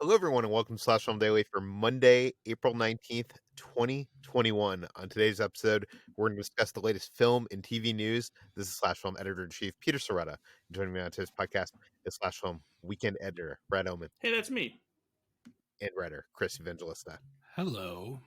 Hello, everyone, and welcome to Slash Film Daily for Monday, April 19th, 2021. On today's episode, we're going to discuss the latest film and TV news. This is Slash Film Editor-in-Chief Peter Sciretta. Joining me on today's podcast is Slash Film Weekend Editor Brad Oman Hey, that's me. and writer Chris Evangelista. Hello.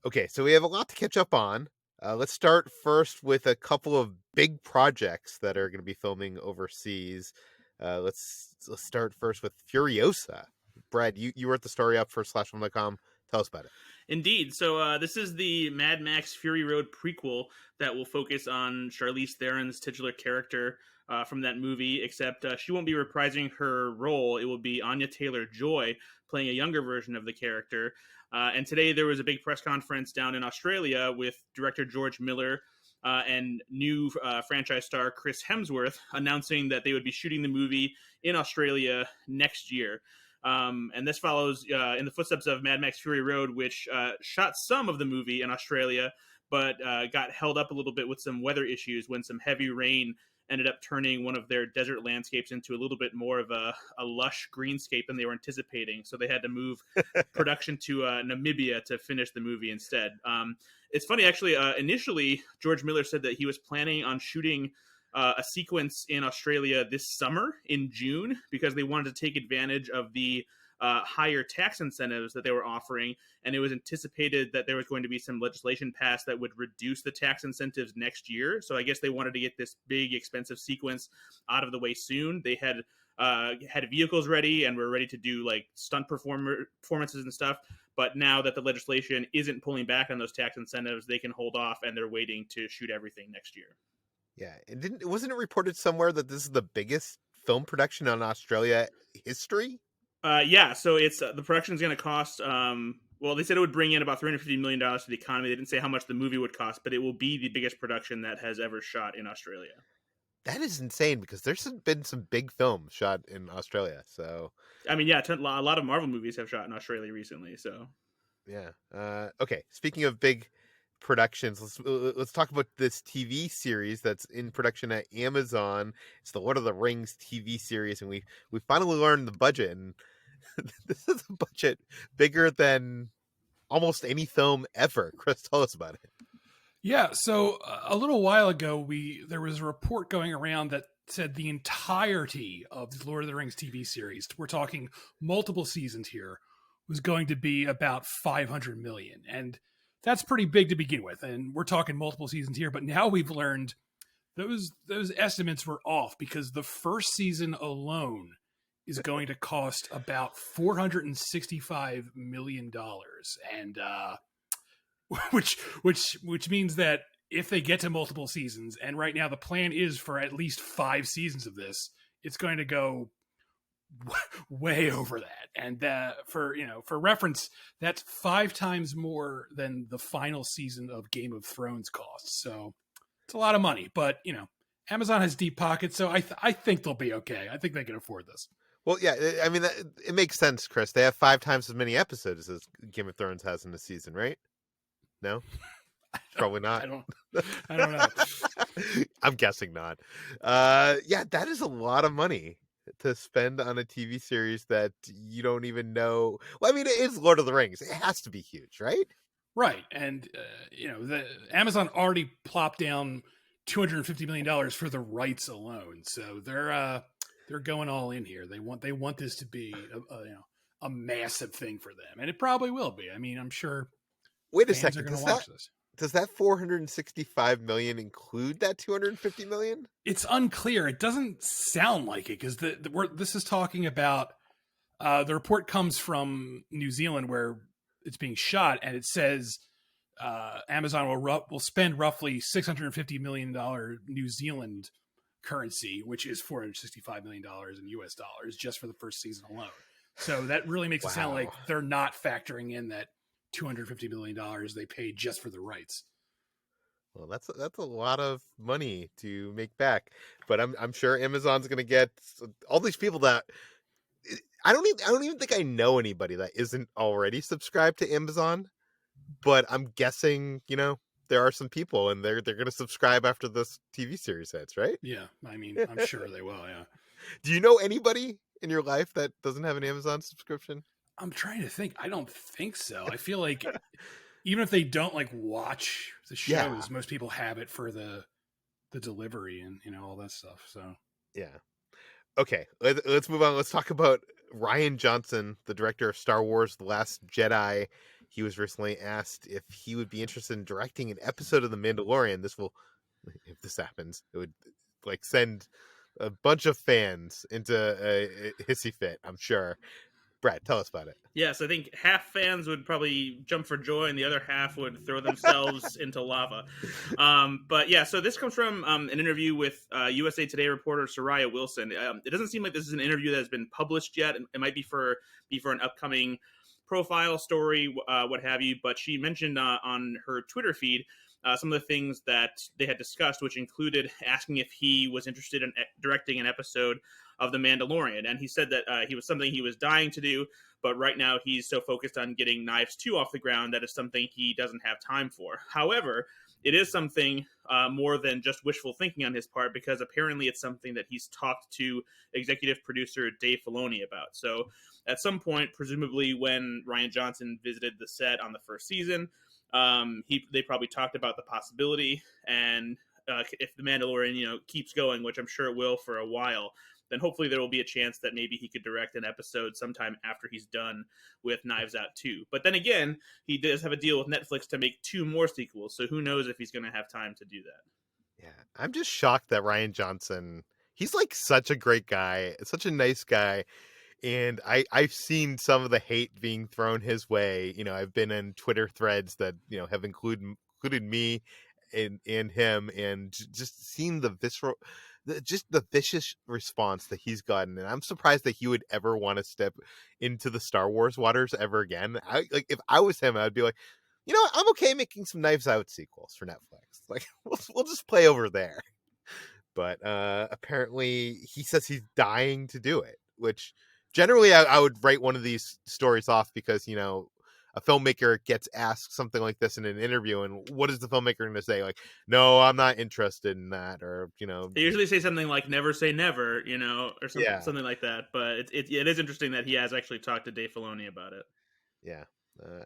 Okay, so we have a lot to catch up on. Let's start first with a couple of big projects that are going to be filming overseas. Let's start first with Furiosa. Brad, you wrote the story up for slashfilm.com. Tell us about it. Indeed. So this is the Mad Max Fury Road prequel that will focus on Charlize Theron's titular character from that movie, except she won't be reprising her role. It will be Anya Taylor-Joy playing a younger version of the character. And today there was a big press conference down in Australia with director George Miller and new franchise star Chris Hemsworth announcing that they would be shooting the movie in Australia next year. And this follows in the footsteps of Mad Max Fury Road, which shot some of the movie in Australia, but got held up a little bit with some weather issues when some heavy rain ended up turning one of their desert landscapes into a little bit more of a lush greenscape than they were anticipating. So they had to move production to Namibia to finish the movie instead. It's funny, actually, initially, George Miller said that he was planning on shooting a sequence in Australia this summer in June because they wanted to take advantage of the higher tax incentives that they were offering. And it was anticipated that there was going to be some legislation passed that would reduce the tax incentives next year. So I guess they wanted to get this big, expensive sequence out of the way soon. They had vehicles ready and were ready to do like stunt performances and stuff. But now that the legislation isn't pulling back on those tax incentives, they can hold off and they're waiting to shoot everything next year. Yeah, and wasn't it reported somewhere that this is the biggest film production on Australia history? Yeah, so it's the production is going to cost. Well, they said it would bring in about $350 million to the economy. They didn't say how much the movie would cost, but it will be the biggest production that has ever shot in Australia. That is insane because there's been some big films shot in Australia. So, I mean, yeah, a lot of Marvel movies have shot in Australia recently. So, yeah. Okay. Speaking of big productions, let's talk about this TV series that's in production at Amazon. It's the Lord of the Rings TV series, and we finally learned the budget, and this is a budget bigger than almost any film ever. Chris, tell us about it. Yeah, so a little while ago, there was a report going around that said the entirety of the Lord of the Rings TV series, we're talking multiple seasons here, was going to be about $500 million. And that's pretty big to begin with. And we're talking multiple seasons here, but now we've learned those estimates were off because the first season alone is going to cost about $465 million. And which means that if they get to multiple seasons, and right now the plan is for at least 5 seasons of this, it's going to go way over that. And for reference, that's 5 times more than the final season of Game of Thrones costs. So it's a lot of money, but Amazon has deep pockets, so I think they'll be okay. I think they can afford this. Well, yeah, I mean, it makes sense, Chris. They have 5 times as many episodes as Game of Thrones has in a season, right? No? Probably not. I don't know. I'm guessing not. Yeah, that is a lot of money to spend on a TV series that you don't even know. Well, I mean, it is Lord of the Rings. It has to be huge, right? Right. And, the Amazon already plopped down $250 million for the rights alone. So they're going all in here. They want this to be a massive thing for them. And it probably will be. I mean, I'm sure. Wait a second. Does that $465 million include that $250 million? It's unclear. It doesn't sound like it because this is talking about the report comes from New Zealand where it's being shot, and it says Amazon will spend roughly $650 million New Zealand currency, which is $465 million in US dollars just for the first season alone. So that really makes it sound like they're not factoring in that $250 million they paid just for the rights. Well, that's a lot of money to make back, but I'm sure Amazon's going to get all these people that I don't even think I know anybody that isn't already subscribed to Amazon, but I'm guessing there are some people and they're going to subscribe after this TV series hits, right? Yeah, I mean, I'm sure they will. Yeah. Do you know anybody in your life that doesn't have an Amazon subscription? I'm trying to think. I don't think so. I feel like even if they don't like watch the Yeah. shows, most people have it for the delivery and all that stuff. So Yeah. Okay, let's move on. Let's talk about Rian Johnson, the director of Star Wars: The Last Jedi. He was recently asked if he would be interested in directing an episode of The Mandalorian. This will, if this happens, it would like send a bunch of fans into a hissy fit, I'm sure. Brad, tell us about it. Yes, I think half fans would probably jump for joy, and the other half would throw themselves into lava. But yeah, so this comes from an interview with USA Today reporter Soraya Wilson. It doesn't seem like this is an interview that has been published yet. It might be for an upcoming profile story, what have you. But she mentioned on her Twitter feed some of the things that they had discussed, which included asking if he was interested in directing an episode of The Mandalorian. And he said that he was something he was dying to do, but right now he's so focused on getting Knives 2 off the ground that is something he doesn't have time for. However, it is something more than just wishful thinking on his part, because apparently it's something that he's talked to executive producer Dave Filoni about. So at some point, presumably when Rian Johnson visited the set on the first season, they probably talked about the possibility, and if The Mandalorian keeps going, which I'm sure it will for a while, then hopefully there will be a chance that maybe he could direct an episode sometime after he's done with Knives Out 2. But then again, he does have a deal with Netflix to make 2 more sequels, so who knows if he's going to have time to do that. Yeah, I'm just shocked that Rian Johnson, he's like such a great guy, such a nice guy. And I've seen some of the hate being thrown his way. I've been in Twitter threads that, have included me and him, and just seeing the visceral, the vicious response that he's gotten. And I'm surprised that he would ever want to step into the Star Wars waters ever again. If I was him, I'd be like, I'm okay making some Knives Out sequels for Netflix. Like, we'll just play over there. But apparently he says he's dying to do it, which generally I would write one of these stories off, because, a filmmaker gets asked something like this in an interview, and what is the filmmaker going to say? Like, no, I'm not interested in that, or, They usually say something like never say never, or something like that. But it is interesting that he has actually talked to Dave Filoni about it. Yeah.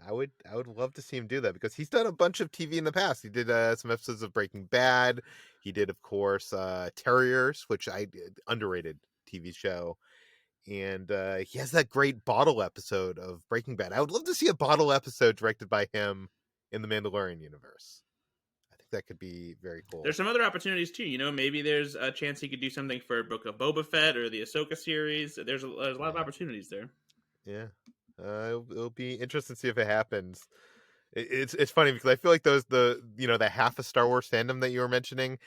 I would love to see him do that, because he's done a bunch of TV in the past. He did some episodes of Breaking Bad. He did, of course, Terriers, which I did, underrated TV show. And he has that great bottle episode of Breaking Bad. I would love to see a bottle episode directed by him in the Mandalorian universe. I think that could be very cool. There's some other opportunities too. Maybe there's a chance he could do something for Book of Boba Fett or the Ahsoka series. There's a lot of opportunities there. Yeah, it'll be interesting to see if it happens. It's funny, because I feel like the half of Star Wars fandom that you were mentioning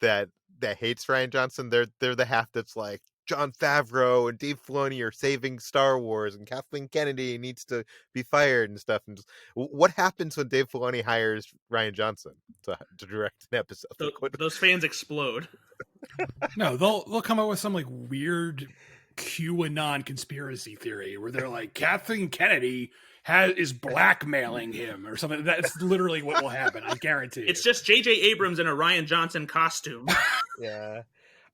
that hates Rian Johnson, they're the half that's like, Jon Favreau and Dave Filoni are saving Star Wars, and Kathleen Kennedy needs to be fired and stuff. And just, what happens when Dave Filoni hires Rian Johnson to direct an episode? Those fans explode. No, they'll come up with some like weird QAnon conspiracy theory where they're like, Kathleen Kennedy is blackmailing him or something. That's literally what will happen. I guarantee. It's just J.J. Abrams in a Rian Johnson costume. Yeah.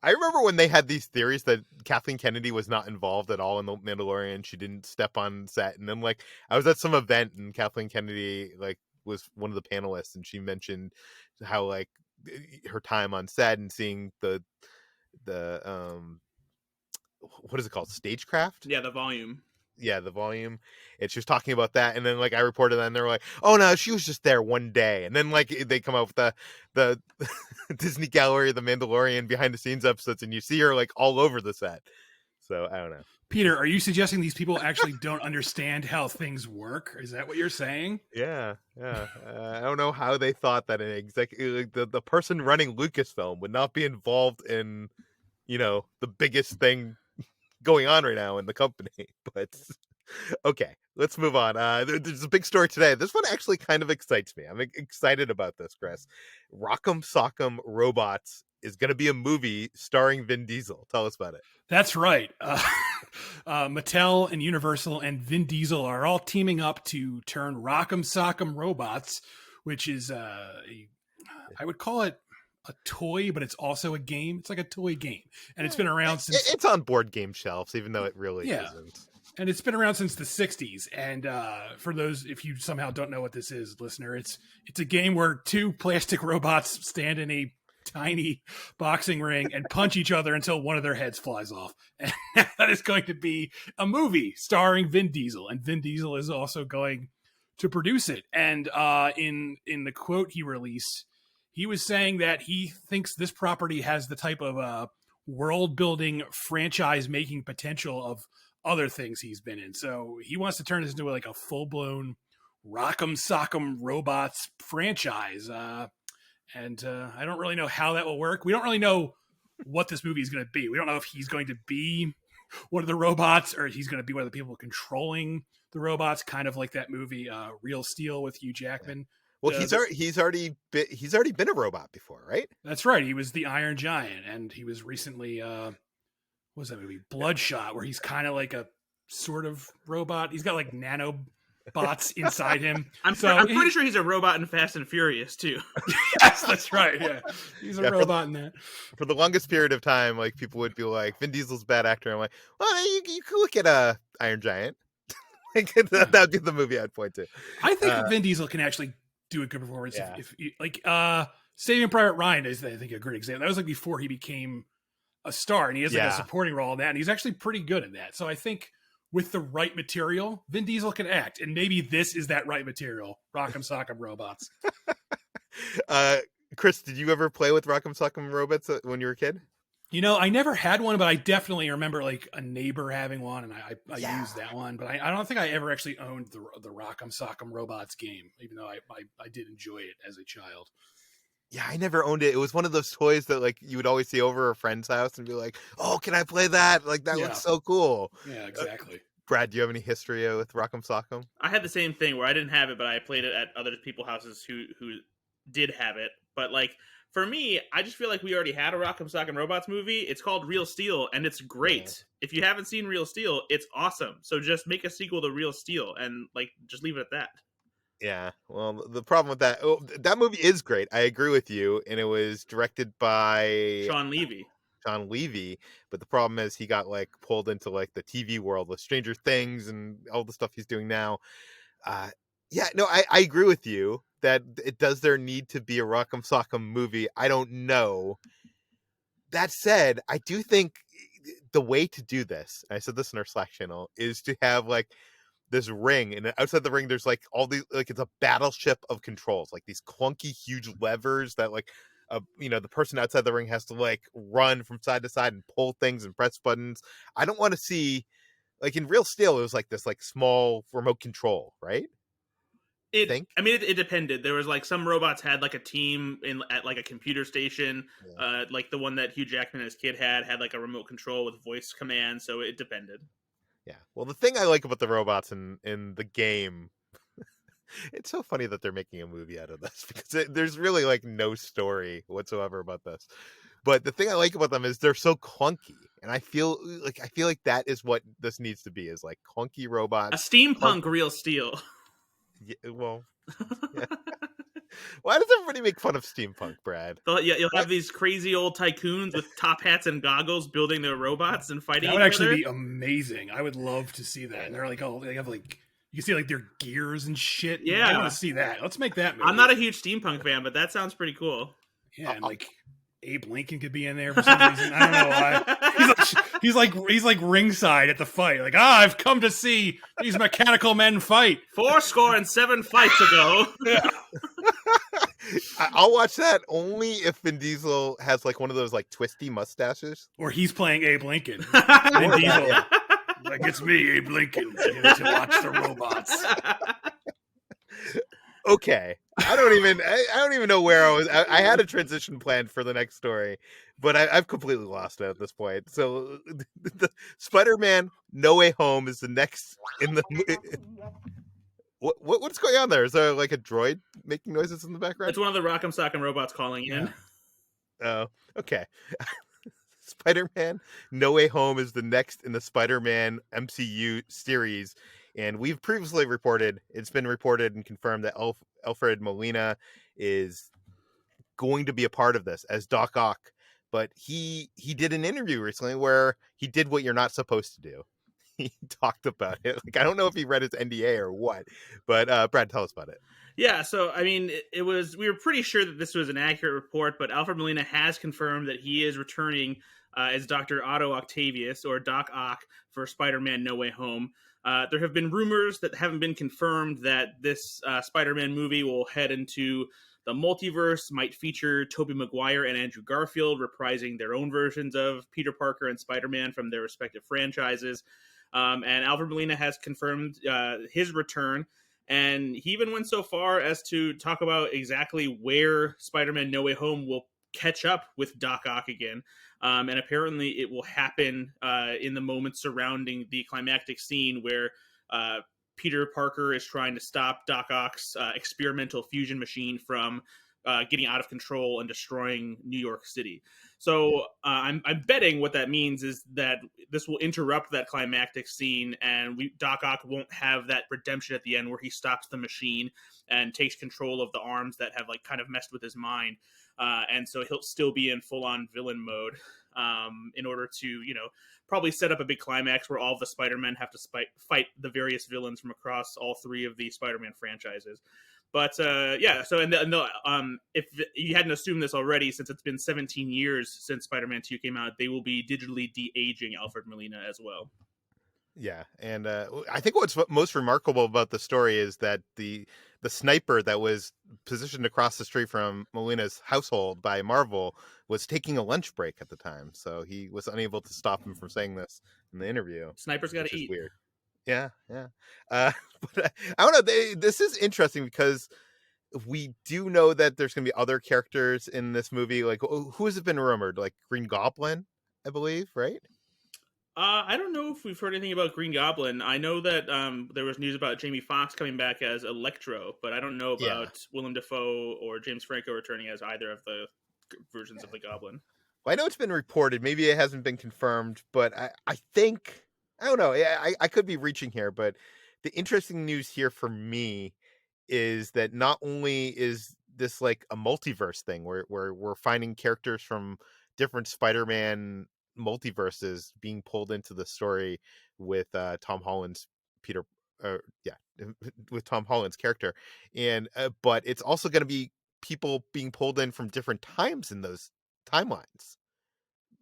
I remember when they had these theories that Kathleen Kennedy was not involved at all in The Mandalorian. She didn't step on set. And then, like, I was at some event and Kathleen Kennedy, like, was one of the panelists, and she mentioned how, like, her time on set and seeing the what is it called? Stagecraft? Yeah, the volume. Yeah, the volume. And she was talking about that, and then like I reported that, and they were like, "Oh no, she was just there one day." And then like they come out with the Disney Gallery of the Mandalorian behind the scenes episodes, and you see her like all over the set. So I don't know. Peter, are you suggesting these people actually don't understand how things work? Is that what you're saying? Yeah. I don't know how they thought that an executive, the person running Lucasfilm, would not be involved in, the biggest thing going on right now in the company. But okay, let's move on. There's a big story today. This one actually kind of excites me. I'm excited about this, Chris. Rock'em Sock'em Robots is going to be a movie starring Vin Diesel. Tell us about it. That's right. Mattel and Universal and Vin Diesel are all teaming up to turn Rock'em Sock'em Robots, which is I would call it a toy, but it's also a game. It's like a toy game, and it's been around since. It's on board game shelves, even though it really Yeah. isn't. And it's been around since the 60s. And for those, if you somehow don't know what this is, listener, it's a game where two plastic robots stand in a tiny boxing ring and punch each other until one of their heads flies off. And that is going to be a movie starring Vin Diesel. And Vin Diesel is also going to produce it. And in the quote he released, he was saying that he thinks this property has the type of world-building, franchise-making potential of other things he's been in. So he wants to turn this into like a full-blown Rock'em Sock'em Robots franchise. And I don't really know how that will work. We don't really know what this movie is going to be. We don't know if he's going to be one of the robots or he's going to be one of the people controlling the robots, kind of like that movie Real Steel with Hugh Jackman. Well, he's already been a robot before, right? That's right. He was the Iron Giant, and he was recently what was that movie? Bloodshot, where he's kind of like a sort of robot. He's got like nanobots inside him. I'm pretty sure he's a robot in Fast and Furious too. Yes, that's right. Yeah, he's a robot in that. For the longest period of time, like people would be like, "Vin Diesel's a bad actor." I'm like, "Well, you could look at Iron Giant." Like, that would be the movie I'd point to. I think Vin Diesel can actually do a good performance. Yeah. If like Saving Private Ryan is, I think, a great example. That was like before he became a star, and he has like a supporting role in that, and he's actually pretty good in that. So I think with the right material, Vin Diesel can act, and maybe this is that right material. Rock'em Sock'em Robots. Chris, did you ever play with Rock'em Sock'em Robots when you were a kid? You know, I never had one, but I definitely remember like a neighbor having one, and I used that one. But I don't think I ever actually owned the Rock'em Sock'em Robots game, even though I did enjoy it as a child. Yeah, I never owned it. It was one of those toys that like you would always see over a friend's house and be like, "Oh, can I play that? Like that looks so cool." Yeah, exactly. Brad, do you have any history with Rock'em Sock'em? I had the same thing where I didn't have it, but I played it at other people's houses who did have it. But like for me, I just feel like we already had a Rock'em Sock'em Robots movie. It's called Real Steel, and it's great. Yeah. If you haven't seen Real Steel, it's awesome. So just make a sequel to Real Steel and like just leave it at that. Yeah, well, the problem with that movie is great. I agree with you, and it was directed by Sean Levy. But the problem is he got like pulled into like the TV world with Stranger Things and all the stuff he's doing now. I agree with you that does there need to be a Rock'em Sock'em movie? I don't know. That said, I do think the way to do this, I said this in our Slack channel, is to have like this ring, and outside the ring there's like all these, like it's a battleship of controls, like these clunky huge levers that like the person outside the ring has to like run from side to side and pull things and press buttons. I don't want to see, like in Real Steel it was like this like small remote control, right? It depended. There was like some robots had like a team at like a computer station. Yeah. Like the one that Hugh Jackman as kid had like a remote control with voice command. So it depended. Yeah. Well, the thing I like about the robots in the game, it's so funny that they're making a movie out of this because there's really like no story whatsoever about this. But the thing I like about them is they're so clunky, and I feel like that is what this needs to be, is like clunky robots. A steampunk Real Steel. Yeah, well, yeah. Why does everybody make fun of steampunk, Brad? You'll have these crazy old tycoons with top hats and goggles building their robots and fighting. That would actually be amazing. I would love to see that. And they're like, they have like, you can see like their gears and shit. Yeah, I want to see that. Let's make that movie. I'm not a huge steampunk fan, but that sounds pretty cool. Yeah, and like Abe Lincoln could be in there for some reason. I don't know why. He's like ringside at the fight. Like, I've come to see these mechanical men fight. 407 fights ago. Yeah. I'll watch that only if Vin Diesel has like one of those like twisty mustaches. Or he's playing Abe Lincoln. Vin Diesel. Like, it's me, Abe Lincoln, here to watch the robots. Okay. I don't even know where I was. I had a transition planned for the next story, but I've completely lost it at this point. So the Spider-Man No Way Home is the next in the What's going on there? Is there like a droid making noises in the background? It's one of the Rock'em Sock'em Robots calling in. Oh, okay. Spider-Man No Way Home is the next in the Spider-Man MCU series. And we've previously reported, it's been reported and confirmed that Alfred Molina is going to be a part of this as Doc Ock, but he did an interview recently where he did what you're not supposed to do. He talked about it. Like, I don't know if he read his NDA or what, but Brad, tell us about it. Yeah, so I mean, it was, we were pretty sure that this was an accurate report, but Alfred Molina has confirmed that he is returning as Dr. Otto Octavius, or Doc Ock, for Spider-Man No Way Home. There have been rumors that haven't been confirmed that this Spider-Man movie will head into the multiverse, might feature Tobey Maguire and Andrew Garfield reprising their own versions of Peter Parker and Spider-Man from their respective franchises. And Alfred Molina has confirmed his return. And he even went so far as to talk about exactly where Spider-Man No Way Home will catch up with Doc Ock again. And apparently it will happen in the moments surrounding the climactic scene where Peter Parker is trying to stop Doc Ock's experimental fusion machine from getting out of control and destroying New York City. So I'm betting what that means is that this will interrupt that climactic scene, and Doc Ock won't have that redemption at the end where he stops the machine and takes control of the arms that have like kind of messed with his mind. And so he'll still be in full-on villain mode in order to, you know, probably set up a big climax where all of the Spider-Men have to fight the various villains from across all three of the Spider-Man franchises. But yeah, so if you hadn't assumed this already, since it's been 17 years since Spider-Man 2 came out, they will be digitally de-aging Alfred Molina as well. Yeah, and I think what's most remarkable about the story is that the sniper that was positioned across the street from Molina's household by Marvel was taking a lunch break at the time, so he was unable to stop him from saying this in the interview. Snipers got to eat. Weird. Yeah. But I don't know. This is interesting because we do know that there's going to be other characters in this movie. Like, who has it been rumored? Like Green Goblin, I believe, right? I don't know if we've heard anything about Green Goblin. I know that there was news about Jamie Foxx coming back as Electro, but I don't know about Willem Dafoe or James Franco returning as either of the versions of the Goblin. Well, I know it's been reported. Maybe it hasn't been confirmed, but I think, I don't know. I could be reaching here, but the interesting news here for me is that not only is this like a multiverse thing where we're finding characters from different Spider-Man multiverses being pulled into the story with Tom Holland's with Tom Holland's character, and but it's also going to be people being pulled in from different times in those timelines.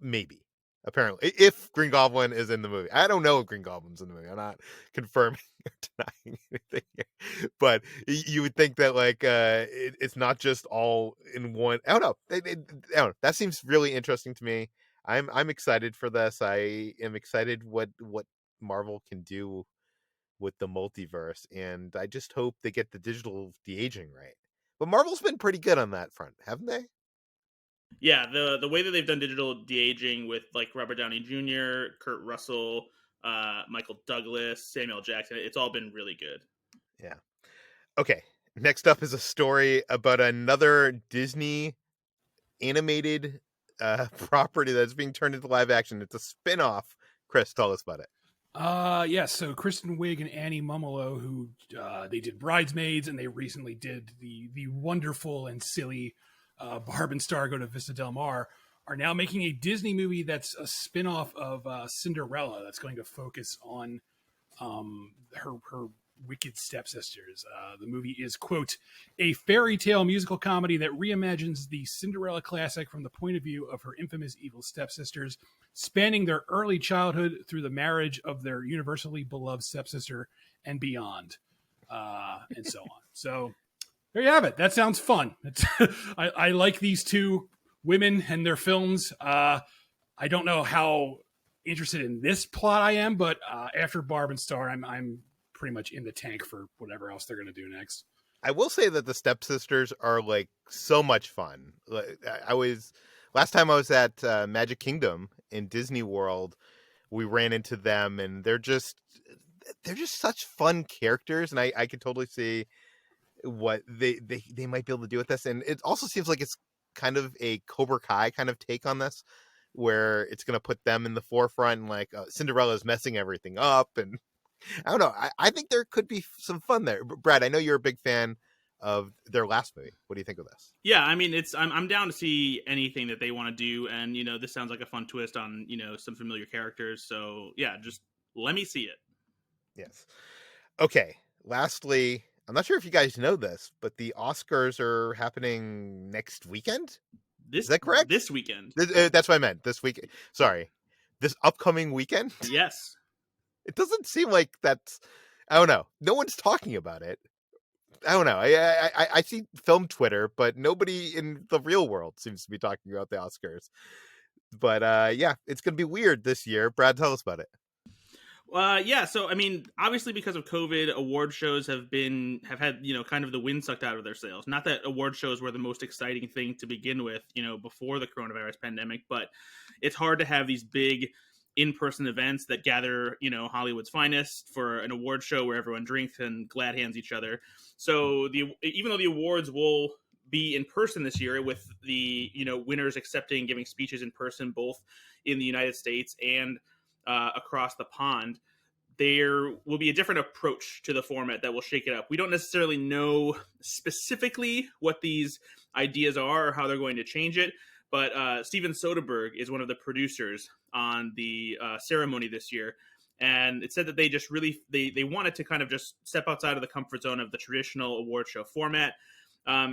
Maybe, apparently, if Green Goblin is in the movie. I don't know if Green Goblin's in the movie. I'm not confirming or denying anything here. But you would think that like it's not just all in one. I don't know. I don't know. That seems really interesting to me. I'm excited for this. I am excited what Marvel can do with the multiverse, and I just hope they get the digital de-aging right. But Marvel's been pretty good on that front, haven't they? Yeah, the way that they've done digital de-aging with like Robert Downey Jr., Kurt Russell, Michael Douglas, Samuel Jackson, it's all been really good. Yeah. Okay. Next up is a story about another Disney animated property that's being turned into live action. It's a spin-off. Chris, tell us about it. Yes. So Kristen Wiig and Annie Mumolo, who they did Bridesmaids, and they recently did the wonderful and silly Barb and Star Go to Vista Del Mar, are now making a Disney movie that's a spin-off of Cinderella that's going to focus on her wicked stepsisters. The movie is, quote, a fairy tale musical comedy that reimagines the Cinderella classic from the point of view of her infamous evil stepsisters, spanning their early childhood through the marriage of their universally beloved stepsister and beyond, and so on. So there you have it. That sounds fun. I like these two women and their films. I don't know how interested in this plot I am, but after Barb and Star, I'm pretty much in the tank for whatever else they're going to do next. I will say that the stepsisters are like so much fun. Last time I was at Magic Kingdom in Disney World, we ran into them, and they're just such fun characters, and I could totally see what they might be able to do with this. And it also seems like it's kind of a Cobra Kai kind of take on this, where it's going to put them in the forefront, and like Cinderella's messing everything up, and I don't know. I think there could be some fun there. Brad, I know you're a big fan of their last movie. What do you think of this? Yeah, I mean, I'm down to see anything that they want to do, and this sounds like a fun twist on some familiar characters. So yeah, just let me see it. Yes. Okay. Lastly, I'm not sure if you guys know this, but the Oscars are happening next weekend. Is that correct? This weekend. That's what I meant. This week. Sorry, this upcoming weekend. Yes. It doesn't seem like that's. I don't know. No one's talking about it. I don't know. I see film Twitter, but nobody in the real world seems to be talking about the Oscars. But yeah, it's gonna be weird this year. Brad, tell us about it. Yeah, so I mean, obviously because of COVID, award shows have had kind of the wind sucked out of their sails. Not that award shows were the most exciting thing to begin with, before the coronavirus pandemic, but it's hard to have these big in-person events that gather, Hollywood's finest for an award show where everyone drinks and glad hands each other. So even though the awards will be in person this year, with the winners accepting giving speeches in person, both in the United States and across the pond, there will be a different approach to the format that will shake it up. We don't necessarily know specifically what these ideas are or how they're going to change it, but Steven Soderbergh is one of the producers on the ceremony this year, and it said that they just really they wanted to kind of just step outside of the comfort zone of the traditional award show format.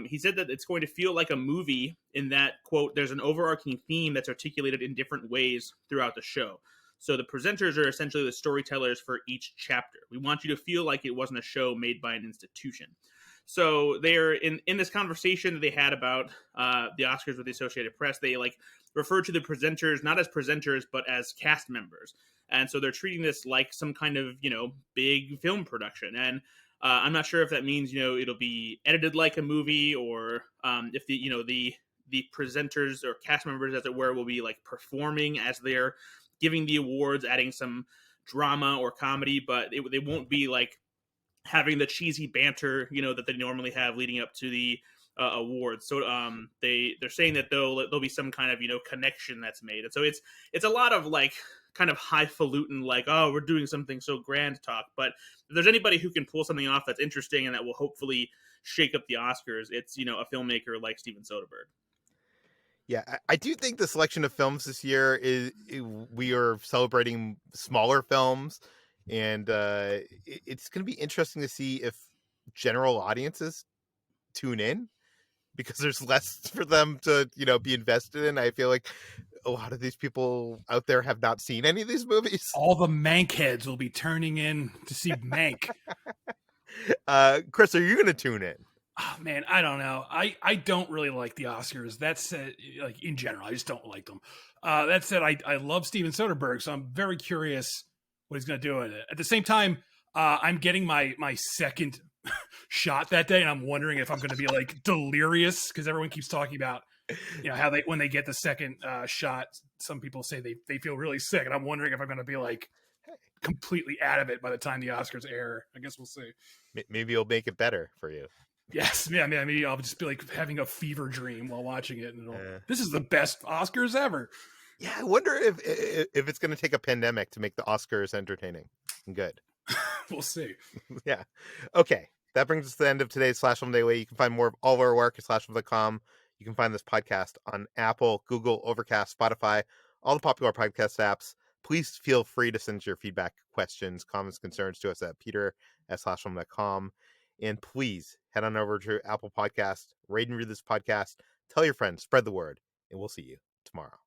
He said that it's going to feel like a movie in that, quote, there's an overarching theme that's articulated in different ways throughout the show. So the presenters are essentially the storytellers for each chapter. We want you to feel like it wasn't a show made by an institution. So they're in this conversation that they had about the Oscars with the Associated Press. They refer to the presenters not as presenters but as cast members, and so they're treating this like some kind of big film production. And I'm not sure if that means it'll be edited like a movie, or if the presenters or cast members, as it were, will be performing as they're giving the awards, adding some drama or comedy, but they won't be having the cheesy banter, that they normally have leading up to the awards. So they're saying that there'll be some kind of connection that's made, and so it's a lot of kind of highfalutin, oh, we're doing something so grand talk. But if there's anybody who can pull something off that's interesting and that will hopefully shake up the Oscars, it's a filmmaker like Steven Soderbergh. Yeah, I do think the selection of films this year we are celebrating smaller films, and it's going to be interesting to see if general audiences tune in, because there's less for them to be invested in. I feel like a lot of these people out there have not seen any of these movies. All the Mank heads will be turning in to see Mank. Chris, are you going to tune in? Oh, man, I don't know. I don't really like the Oscars. That said, in general, I just don't like them. That said, I love Steven Soderbergh, so I'm very curious what he's going to do with it. At the same time, I'm getting my second shot that day, and I'm wondering if I'm going to be delirious, because everyone keeps talking about how when they get the second shot, some people say they feel really sick, and I'm wondering if I'm going to be completely out of it by the time the Oscars air. I guess we'll see. Maybe it'll make it better for you. Yes, yeah, maybe I'll just be having a fever dream while watching it, and this is the best Oscars ever. Yeah, I wonder if it's going to take a pandemic to make the Oscars entertaining and good. We'll see. Yeah. Okay, that brings us to the end of today's Slash Film Daily. You can find more of all of our work at slashfilm.com. You can find this podcast on Apple, Google, Overcast, Spotify, all the popular podcast apps. Please feel free to send your feedback, questions, comments, concerns to us at peter@slashfilm.com. And please head on over to Apple Podcast, rate and review this podcast, tell your friends, spread the word, and we'll see you tomorrow.